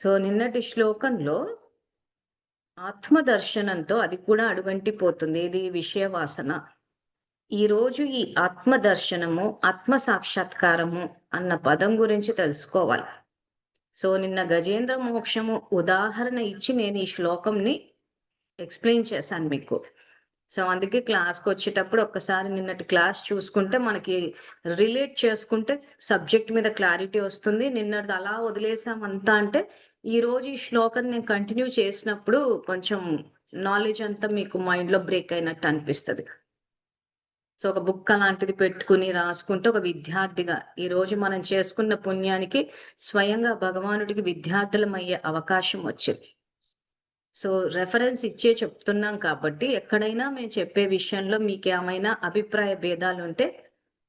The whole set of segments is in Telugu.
సో, నిన్నటి శ్లోకంలో ఆత్మదర్శనంతో అది కూడా అడుగంటిపోతుంది. ఏది విషయ వాసన. ఈరోజు ఈ ఆత్మదర్శనము, ఆత్మ సాక్షాత్కారము అన్న పదం గురించి తెలుసుకోవాలి. సో, నిన్న గజేంద్ర మోక్షము ఉదాహరణ ఇచ్చి నేను ఈ శ్లోకంని ఎక్స్‌ప్లెయిన్ చేశాను మీకు. సో, అందుకే క్లాస్‌కొచ్చేటప్పుడు ఒక్కసారి నిన్నటి క్లాస్ చూసుకుంటే మనకి రిలేట్ చేసుకుంటే సబ్జెక్ట్ మీద క్లారిటీ వస్తుంది. నిన్నటిది అలా వదిలేసాం అంతా అంటే, ఈరోజు ఈ శ్లోకం నేను కంటిన్యూ చేసినప్పుడు కొంచెం నాలెడ్జ్ అంతా మీకు మైండ్‌లో బ్రేక్ అయినట్టు అనిపిస్తది. సో, ఒక బుక్ అలాంటిది పెట్టుకొని రాసుకుంటే ఒక విద్యార్థిగా ఈరోజు మనం చేసుకున్న పుణ్యానికి స్వయంగా భగవానుడికి విద్యార్థులమయ్యే అవకాశం వచ్చింది. సో, రెఫరెన్స్ ఇచ్చే చెప్తున్నాం కాబట్టి, ఎక్కడైనా మేము చెప్పే విషయంలో మీకేమైనా అభిప్రాయ భేదాలుంటే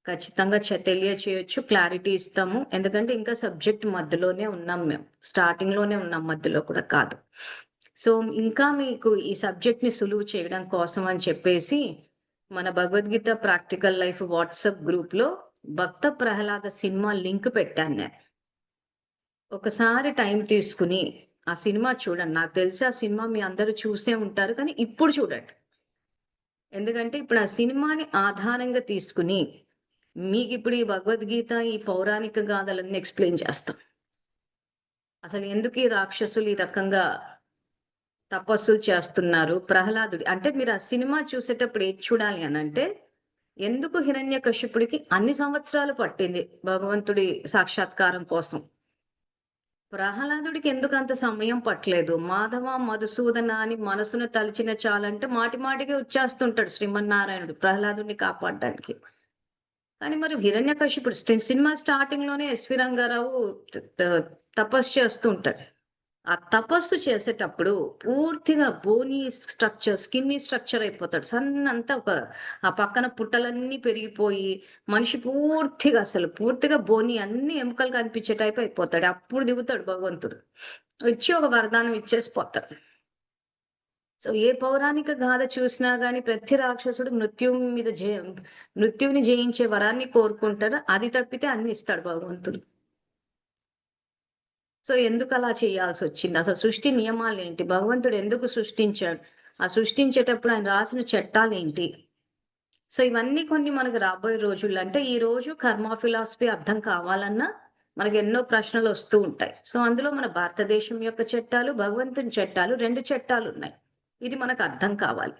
ఖచ్చితంగా తెలియచేయొచ్చు. క్లారిటీ ఇస్తాము. ఎందుకంటే ఇంకా సబ్జెక్ట్ మధ్యలోనే ఉన్నాం మేము. స్టార్టింగ్‌లోనే ఉన్నాం. మధ్యలో కూడా కాదు. సో, ఇంకా మీకు ఈ సబ్జెక్ట్‌ని సులువు చేయడం కోసం అని చెప్పేసి, మన భగవద్గీత ప్రాక్టికల్ లైఫ్ వాట్సాప్ గ్రూప్‌లో భక్త ప్రహ్లాద సినిమా లింక్ పెట్టాను నేను. ఒకసారి టైం తీసుకొని ఆ సినిమా చూడండి. నాకు తెలిసి ఆ సినిమా మీ అందరూ చూసే ఉంటారు. కానీ ఇప్పుడు చూడండి. ఎందుకంటే ఇప్పుడు ఆ సినిమాని ఆధారంగా తీసుకొని మీకిప్పుడు ఈ భగవద్గీత, ఈ పౌరాణిక గాథలన్నీ ఎక్స్‌ప్లెయిన్ చేస్తాం. అసలు ఎందుకు ఈ రాక్షసులు ఈ రకంగా తపస్సులు చేస్తున్నారు? ప్రహ్లాదుడు అంటే మీరు ఆ సినిమా చూసేటప్పుడు ఏది చూడాలి అనంటే, ఎందుకు హిరణ్యకశిపుడికి అన్ని సంవత్సరాలు పట్టింది భగవంతుడి సాక్షాత్కారం కోసం? ప్రహ్లాదుడికి ఎందుకంత సమయం పట్టలేదు. మాధవ, మధుసూదన అని మనసును తలిచిన చాలంటే మాటి మాటికి వచ్చేస్తుంటాడు శ్రీమన్నారాయణుడు ప్రహ్లాదుడిని కాపాడడానికి. కానీ మరి హిరణ్యకశిపుడు సినిమా స్టార్టింగ్‌లోనే ఎస్‌వి రంగారావు త త తపస్సు చేస్తూ ఉంటాడు. ఆ తపస్సు చేసేటప్పుడు పూర్తిగా బోనీ స్ట్రక్చర్, స్కిన్నీ స్ట్రక్చర్ అయిపోతాడు. సన్నంతా ఆ పక్కన పుట్టలన్నీ పెరిగిపోయి, మనిషి పూర్తిగా బోనీ అన్ని ఎముకలు కనిపించే టైప్ అయిపోతాడు. అప్పుడు దిగుతాడు భగవంతుడు. వచ్చి ఒక వరదానం ఇచ్చేసి పోతాడు. సో, ఏ పౌరాణిక గాథ చూసినా గాని ప్రతి రాక్షసుడు మృత్యువుని జయించే వరాన్ని కోరుకుంటాడు. అది తప్పితే అన్ని ఇస్తాడు భగవంతుడు. సో, ఎందుకలా చేయాల్సొచ్చింది? అసలు సృష్టి నియమాలేంటి? భగవంతుడు ఎందుకు సృష్టించాడు? ఆ సృష్టించేటప్పుడు ఆయన రాసిన చట్టాలేంటి? సో, ఇవన్నీ కొన్ని మనకు రాబోయే రోజుల్లో అంటే ఈ రోజు కర్మ ఫిలాసఫీ అర్థం కావాలన్నా మనకెన్నో ప్రశ్నలొస్తూ ఉంటాయి. సో, అందులో మన భారతదేశం యొక్క చట్టాలు, భగవంతుని చట్టాలు 2 చట్టాలున్నాయి. ఇది మనకు అర్థం కావాలి.